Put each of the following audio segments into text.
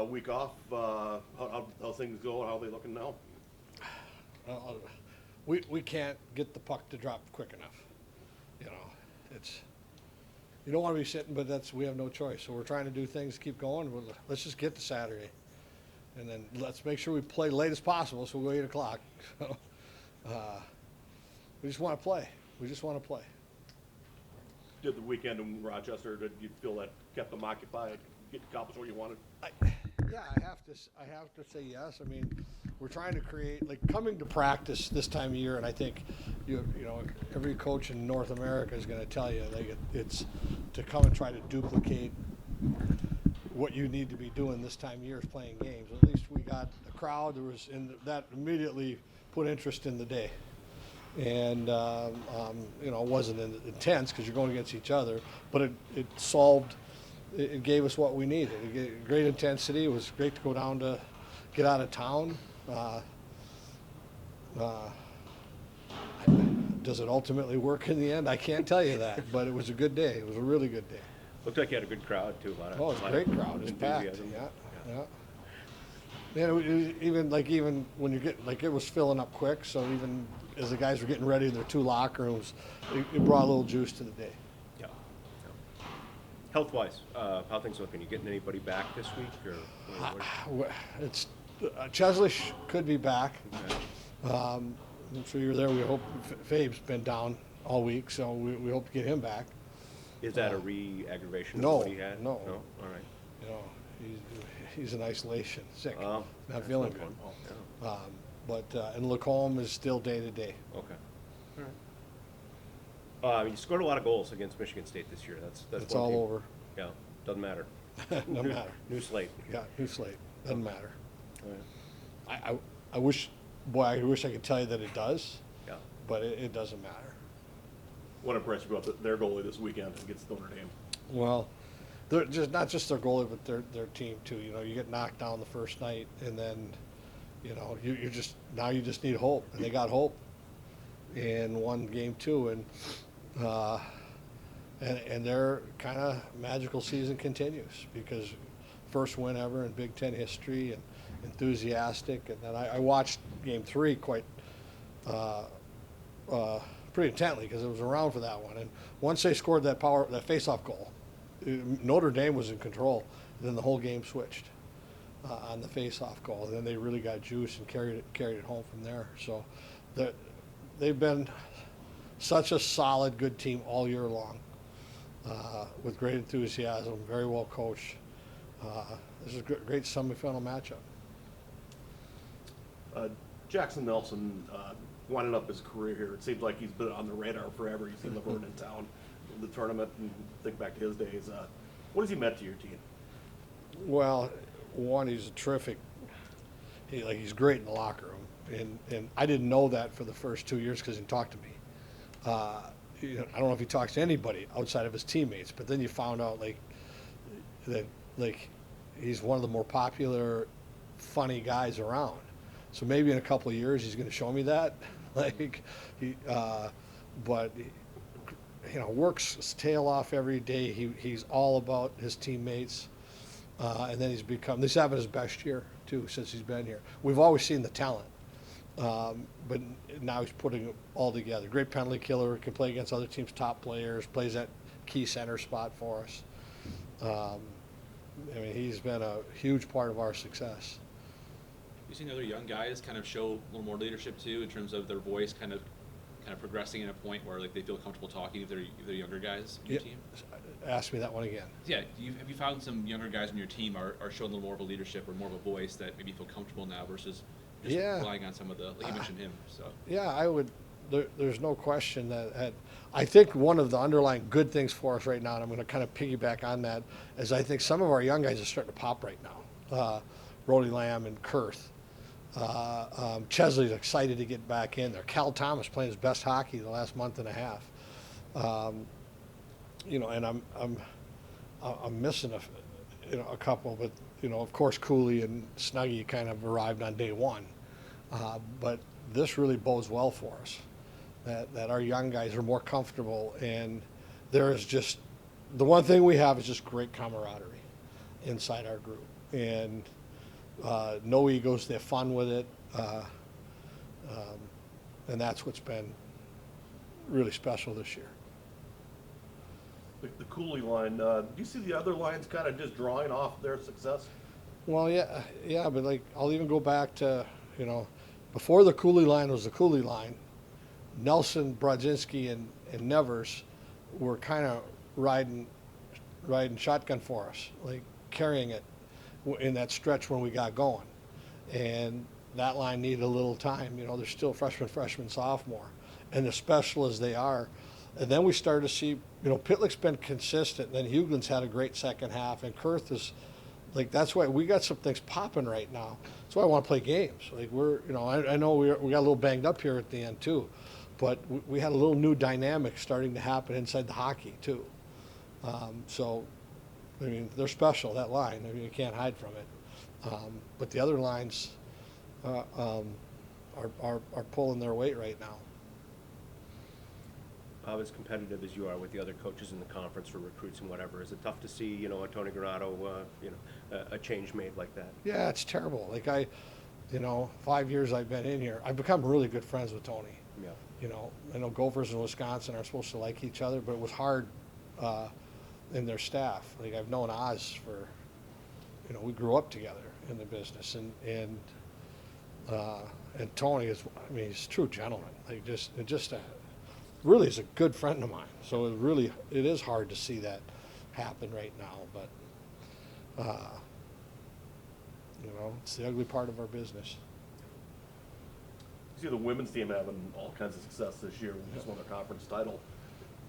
week off. How things go? How are they looking now? Uh, we can't get the puck to drop quick enough. You know, it's you don't want to be sitting, but we have no choice. So we're trying to do things, keep going. Let's just get to Saturday, and then let's make sure we play late as possible. So we'll go 8 o'clock. So, we just want to play. We just want to play. Did the weekend in Rochester? Did you feel that kept them occupied? Get accomplished what you wanted? Yeah, I have to say yes. I mean, we're trying to create like coming to practice this time of year, and I think you know every coach in North America is going to tell you like it's to come and try to duplicate what you need to be doing this time of year is playing games. At least we got a crowd that immediately put interest in the day, and you know it wasn't intense because you're going against each other, but it solved. It gave us what we needed. It gave great intensity. It was great to go down to get out of town. Does it ultimately work in the end? I can't tell you that, but it was a good day. It was a really good day. Looked like you had a good crowd too. Oh, it's a great crowd. It was packed. Yeah. Even when you get like it was filling up quick. So even as the guys were getting ready in their two locker rooms, it brought a little juice to the day. Yeah. Health-wise, how things looking? You getting anybody back this week, or? It's Chesley could be back. Okay. I'm sure you're there. We hope Fabe's been down all week, so we hope to get him back. Is that a re-aggravation no, of what he had? No. All right. You know, he's in isolation, sick, Oh, not feeling good. Yeah. And Lacombe is still day to day. Okay. All right. You scored a lot of goals against Michigan State this year. That's It's one all team. over. Yeah, doesn't matter. No matter. New slate. Yeah, new slate. Doesn't matter. All right. I wish I could tell you that it does, Yeah. but it doesn't matter. What impressed you about their goalie this weekend against Notre Dame? Well, they're just not just their goalie, but their team too. You know, you get knocked down the first night, and then, you know, you just need hope, and they got hope in one game too, and their kind of magical season continues because first win ever in Big Ten history and enthusiastic. And then I watched Game 3 quite pretty intently because it was around for that one. And once they scored that face-off goal, Notre Dame was in control. And then the whole game switched on the face-off goal. And then they really got juice and carried it home from there. So they've been such a solid, good team all year long with great enthusiasm, very well coached. This is a great semifinal matchup. Jackson Nelson winding up his career here. It seems like he's been on the radar forever. He's seen Laverne in town, the tournament, and think back to his days. What has he meant to your team? Well, one, he's a terrific. He's great in the locker room, and I didn't know that for the first 2 years because he didn't talk to me. I don't know if he talks to anybody outside of his teammates, but then you found out that he's one of the more popular, funny guys around. So maybe in a couple of years he's going to show me that. But works his tail off every day. He's all about his teammates, and then he's having his best year too since he's been here. We've always seen the talent, but now he's putting it all together. Great penalty killer, can play against other teams' top players, plays that key center spot for us. He's been a huge part of our success. You've seen other young guys kind of show a little more leadership too, in terms of their voice kind of progressing in a point where they feel comfortable talking if they're younger guys in your team. Ask me that one again. Yeah, have you found some younger guys on your team are showing a little more of a leadership or more of a voice that maybe feel comfortable now versus just relying on some of the, like you mentioned him. So yeah, I would. There's no question that I think one of the underlying good things for us right now, and I'm going to kind of piggyback on that, is I think some of our young guys are starting to pop right now. Brody Lamb and Kurth. Chesley's excited to get back in there. Cal Thomas playing his best hockey the last month and a half. And I'm missing a couple, but of course Cooley and Snuggie kind of arrived on day one. But this really bodes well for us. That our young guys are more comfortable, and there is just the one thing we have is just great camaraderie. inside our group. And no egos, they have fun with it. And that's what's been really special this year. The Cooley line, do you see the other lines kind of just drawing off their success? Well, yeah, but like I'll even go back to, before the Cooley line was the Cooley line, Nelson, Brodzinski, and Nevers were kind of riding shotgun for us, like carrying it in that stretch when we got going. And that line needed a little time. They're still freshman, sophomore, and as special as they are. And then we started to see, Pitlick's been consistent. Then Hughlin's had a great second half, and Kurth is, like, that's why we got some things popping right now. That's why I want to play games. Like I know we got a little banged up here at the end too, but we had a little new dynamic starting to happen inside the hockey too. So, I mean, they're special, that line. I mean, you can't hide from it. But the other lines are pulling their weight right now. Bob, as competitive as you are with the other coaches in the conference for recruits and whatever, is it tough to see, a Tony Granato, a change made like that? Yeah, it's terrible. Like 5 years I've been in here, I've become really good friends with Tony. Yeah. I know Gophers and Wisconsin are supposed to like each other, but it was hard in their staff. Like I've known Oz for, we grew up together in the business, and Tony is, I mean, he's a true gentleman. Like really is a good friend of mine. So it is hard to see that happen right now, but it's the ugly part of our business. You see the women's team having all kinds of success this year. We just won the conference title.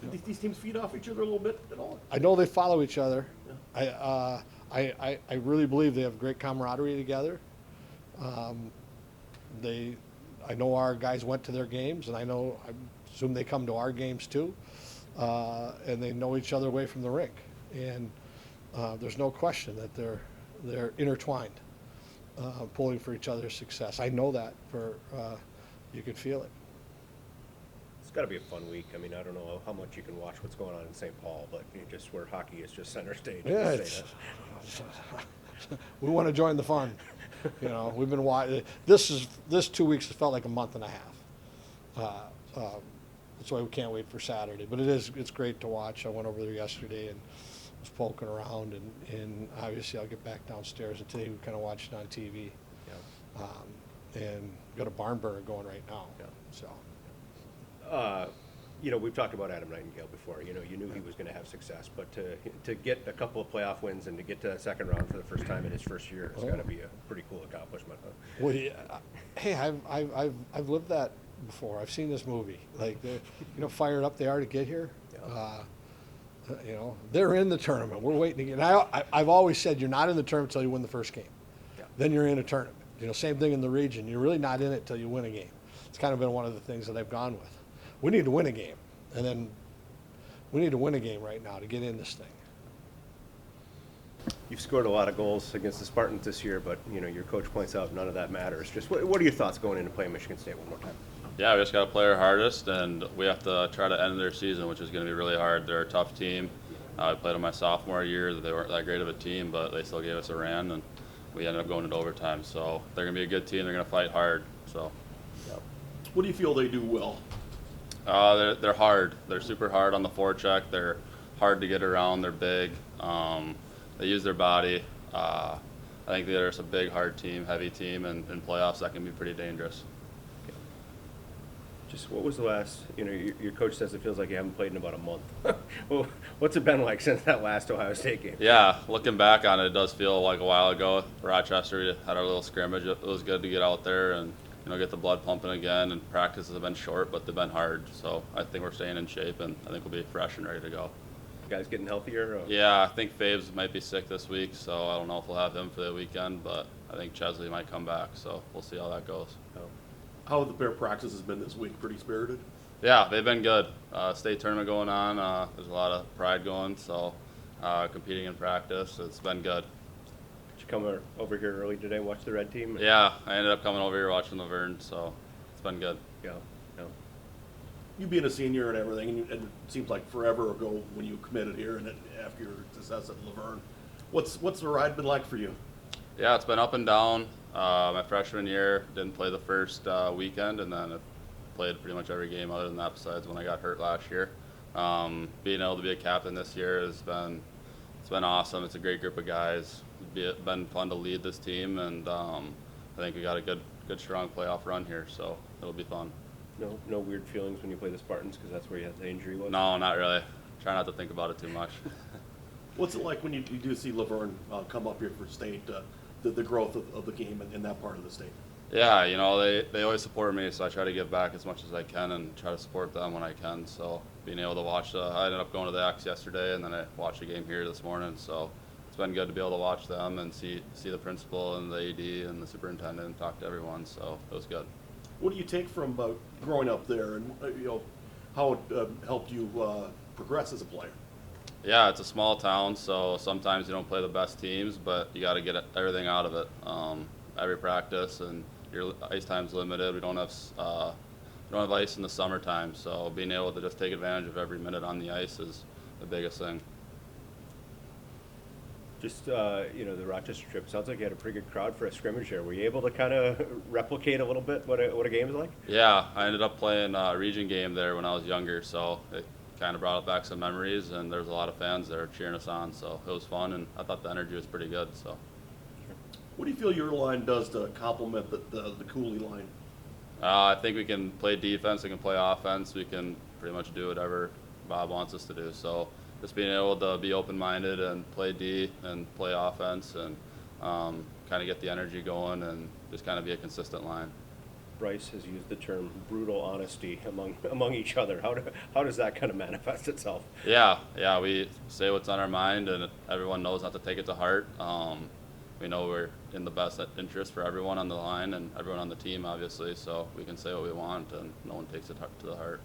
Did these teams feed off each other a little bit at all? I know they follow each other. Yeah. I really believe they have great camaraderie together. I know our guys went to their games, and I assume they come to our games too, and they know each other away from the rink. And there's no question that they're intertwined, pulling for each other's success. I know that you could feel it. It's got to be a fun week. I mean, I don't know how much you can watch what's going on in St. Paul, but just where hockey is just center stage. Yeah, we want to join the fun. We've been watching. This 2 weeks has felt like a month and a half. That's why we can't wait for Saturday. But it's great to watch. I went over there yesterday and was poking around, and obviously I'll get back downstairs, and today we kind of watched it on TV. Yeah. And got a barn burner going right now. Yeah. So. We've talked about Adam Nightingale before. You knew he was going to have success, but to get a couple of playoff wins and to get to that second round for the first time in his first year has got to be a pretty cool accomplishment. Huh? Well, yeah. Hey, I've lived that before. I've seen this movie. Like, fired up they are to get here. Yeah. They're in the tournament. We're waiting to get. And I've always said you're not in the tournament until you win the first game. Yeah. Then you're in a tournament. Same thing in the region. You're really not in it till you win a game. It's kind of been one of the things that I've gone with. We need to win a game, and then we need to win a game right now to get in this thing. You've scored a lot of goals against the Spartans this year, but your coach points out none of that matters. Just what are your thoughts going into playing Michigan State one more time? Yeah, we just got to play our hardest, and we have to try to end their season, which is going to be really hard. They're a tough team. I played them my sophomore year. They weren't that great of a team, but they still gave us a run, and we ended up going into overtime. So they're going to be a good team. They're going to fight hard. So. Yep. What do you feel they do well? They're hard. They're super hard on the forecheck. They're hard to get around. They're big. They use their body. I think they're just a big, hard team, heavy team, and in playoffs that can be pretty dangerous. Just what was the last? Your coach says it feels like you haven't played in about a month. Well, what's it been like since that last Ohio State game? Yeah, looking back on it, it does feel like a while ago. Rochester, we had our little scrimmage. It was good to get out there and get the blood pumping again. And practices have been short, but they've been hard. So I think we're staying in shape, and I think we'll be fresh and ready to go. You guys getting healthier? Or? Yeah, I think Faves might be sick this week, so I don't know if we'll have him for the weekend. But I think Chesley might come back, so we'll see how that goes. Oh. How have the pair practices been this week? Pretty spirited? Yeah, they've been good. State tournament going on. There's a lot of pride going, so competing in practice, it's been good. Did you come over here early today and watch the red team? Yeah, I ended up coming over here watching Laverne, so it's been good. Yeah. You being a senior and everything, and it seems like forever ago when you committed here and then after your success at Laverne, What's the ride been like for you? Yeah, it's been up and down. My freshman year, didn't play the first weekend, and then I played pretty much every game other than that besides when I got hurt last year. Being able to be a captain this year it's been awesome. It's a great group of guys. It's been fun to lead this team, and I think we got a good strong playoff run here, so it'll be fun. No weird feelings when you play the Spartans because that's where you had the injury was? No, not really. Try not to think about it too much. What's it like when you do see Laverne come up here for state, the growth of the game in that part of the state? Yeah, you know, they always support me, so I try to give back as much as I can and try to support them when I can. So being able to watch, I ended up going to the X yesterday, and then I watched the game here this morning. So it's been good to be able to watch them and see the principal and the AD and the superintendent and talk to everyone. So it was good. What do you take from growing up there, and how it helped you progress as a player? Yeah, it's a small town, so sometimes you don't play the best teams, but you got to get everything out of it. Every practice, and your ice time's limited. We don't have ice in the summertime, so being able to just take advantage of every minute on the ice is the biggest thing. Just, the Rochester trip, sounds like you had a pretty good crowd for a scrimmage there. Were you able to kind of replicate a little bit what a game is like? Yeah, I ended up playing a region game there when I was younger, so it kind of brought back some memories, and there was a lot of fans there cheering us on, so it was fun, and I thought the energy was pretty good. So. What do you feel your line does to complement the Cooley line? I think we can play defense, we can play offense, we can pretty much do whatever Bob wants us to do. So just being able to be open-minded and play D and play offense and kind of get the energy going and just kind of be a consistent line. Bryce has used the term brutal honesty among each other. How does that kind of manifest itself? Yeah, we say what's on our mind, and everyone knows not to take it to heart. We know we're in the best interest for everyone on the line and everyone on the team, obviously, so we can say what we want, and no one takes it to the heart.